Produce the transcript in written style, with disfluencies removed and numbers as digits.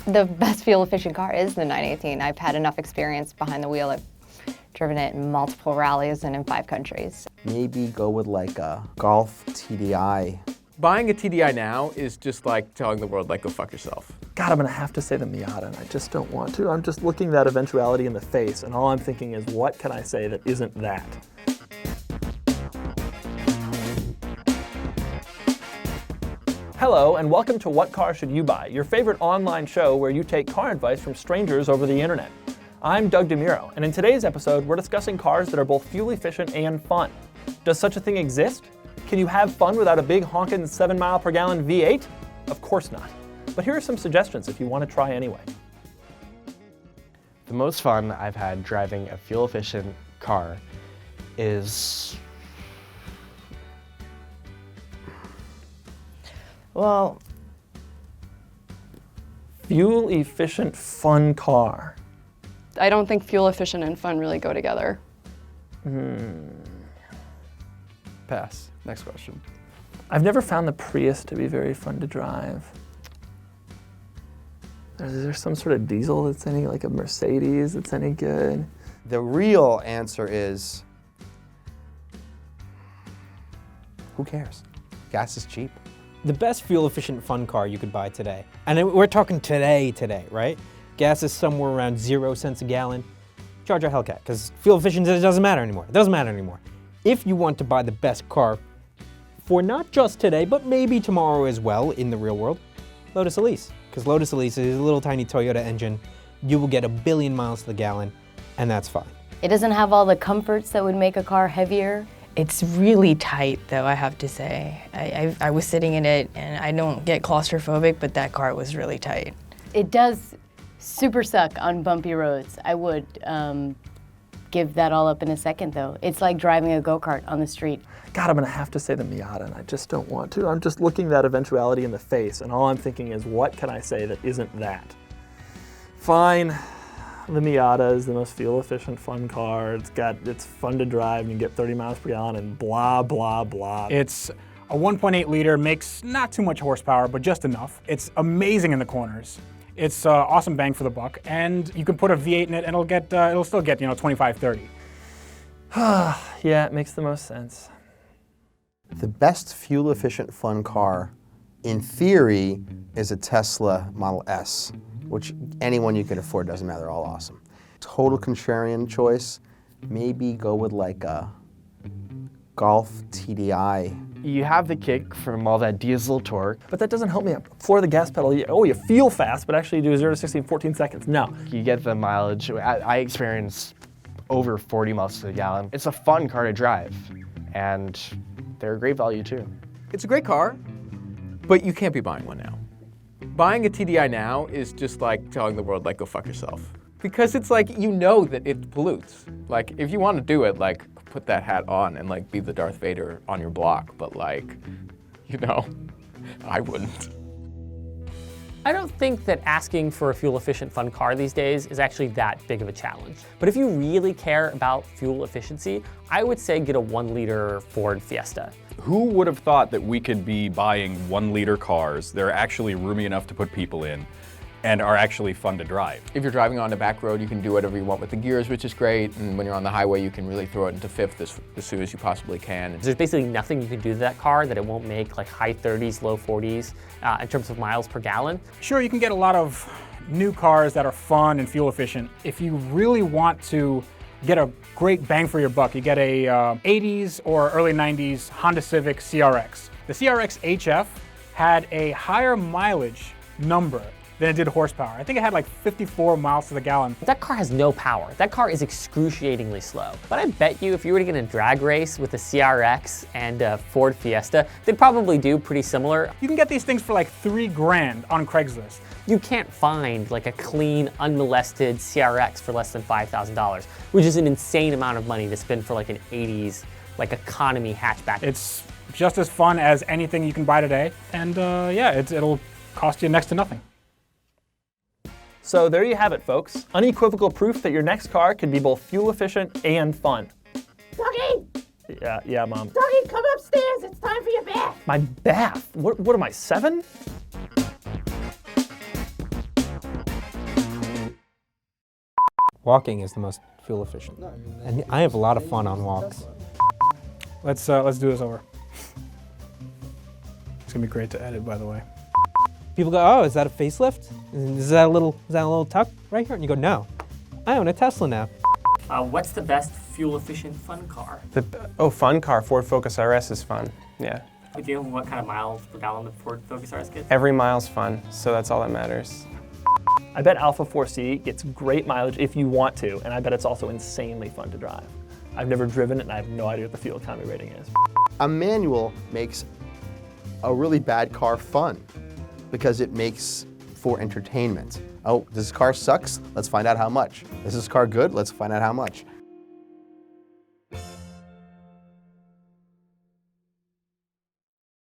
The best fuel-efficient car is the 918. I've had enough experience behind the wheel. I've driven it in multiple rallies and in 5 countries. Maybe go with like a Golf TDI. Buying a TDI now is just like telling the world, like, go fuck yourself. God, I'm gonna have to say the Miata, and I just don't want to. I'm just looking that eventuality in the face, and all I'm thinking is, what can I say that isn't that? Hello, and welcome to What Car Should You Buy, your favorite online show where you take car advice from strangers over the internet. I'm Doug DeMuro, and in today's episode, we're discussing cars that are both fuel efficient and fun. Does such a thing exist? Can you have fun without a big honkin' 7-mile-per-gallon V8? Of course not. But here are some suggestions if you want to try anyway. The most fun I've had driving a fuel-efficient car is... Well, fuel-efficient fun car. I don't think fuel efficient and fun really go together. Pass. Next question. I've never found the Prius to be very fun to drive. Is there some sort of diesel that's any, like a Mercedes that's any good? The real answer is, who cares? Gas is cheap. The best fuel-efficient fun car you could buy today, and we're talking today, right? Gas is somewhere around 0 cents a gallon. Charge a Hellcat, because fuel efficiency doesn't matter anymore. It doesn't matter anymore. If you want to buy the best car for not just today, but maybe tomorrow as well in the real world, Lotus Elise. Because Lotus Elise is a little tiny Toyota engine. You will get 1 billion miles to the gallon, and that's fine. It doesn't have all the comforts that would make a car heavier. It's really tight, though, I have to say. I was sitting in it, and I don't get claustrophobic, but that car was really tight. It does super suck on bumpy roads. I would give that all up in a second, though. It's like driving a go-kart on the street. God, I'm gonna have to say the Miata, and I just don't want to. I'm just looking that eventuality in the face, and all I'm thinking is, what can I say that isn't that? Fine, the Miata is the most fuel-efficient fun car. It's fun to drive, and you get 30 miles per gallon, and blah, blah, blah. It's a 1.8 liter, makes not too much horsepower, but just enough. It's amazing in the corners. It's awesome bang for the buck, and you can put a V8 in it, and it'll still get 25, 30. Yeah, it makes the most sense. The best fuel-efficient fun car, in theory, is a Tesla Model S, which anyone you can afford, doesn't matter, they're all awesome. Total contrarian choice, maybe go with like a Golf TDI. You have the kick from all that diesel torque. But that doesn't help me floor the gas pedal. You feel fast, but actually you do 0 to 60 in 14 seconds. No. You get the mileage. I experienced over 40 miles to the gallon. It's a fun car to drive, and they're a great value too. It's a great car, but you can't be buying one now. Buying a TDI now is just like telling the world, like, go fuck yourself. Because it's like, you know that it pollutes. Like, if you want to do it, like, put that hat on and like be the Darth Vader on your block, but like, I wouldn't. I don't think that asking for a fuel-efficient fun car these days is actually that big of a challenge. But if you really care about fuel efficiency, I would say get a 1-liter Ford Fiesta. Who would have thought that we could be buying 1-liter cars? They're actually roomy enough to put people in and are actually fun to drive. If you're driving on a back road, you can do whatever you want with the gears, which is great. And when you're on the highway, you can really throw it into fifth as soon as you possibly can. There's basically nothing you can do to that car that it won't make like high 30s, low 40s in terms of miles per gallon. Sure, you can get a lot of new cars that are fun and fuel efficient. If you really want to get a great bang for your buck, you get a 80s or early 90s Honda Civic CRX. The CRX HF had a higher mileage number than it did horsepower. I think it had like 54 miles to the gallon. That car has no power. That car is excruciatingly slow. But I bet you if you were to get in a drag race with a CRX and a Ford Fiesta, they'd probably do pretty similar. You can get these things for like $3,000 on Craigslist. You can't find like a clean, unmolested CRX for less than $5,000, which is an insane amount of money to spend for like an 80s like economy hatchback. It's just as fun as anything you can buy today, and yeah, it'll cost you next to nothing. So there you have it, folks. Unequivocal proof that your next car can be both fuel efficient and fun. Doggy! Yeah, Mom. Doggy, come upstairs. It's time for your bath. My bath? What am I, 7? Walking is the most fuel efficient. And I have a lot of fun on walks. Let's do this over. It's gonna be great to edit, by the way. People go, oh, is that a facelift? Is that a little tuck right here? And you go, no, I own a Tesla now. What's the best fuel-efficient fun car? Fun car, Ford Focus RS is fun, yeah. Do you know what kind of miles per gallon the Ford Focus RS gets? Every mile's fun, so that's all that matters. I bet Alpha 4C gets great mileage if you want to, and I bet it's also insanely fun to drive. I've never driven it, and I have no idea what the fuel economy rating is. A manual makes a really bad car fun because it makes for entertainment. Oh, this car sucks? Let's find out how much. Is this car good? Let's find out how much.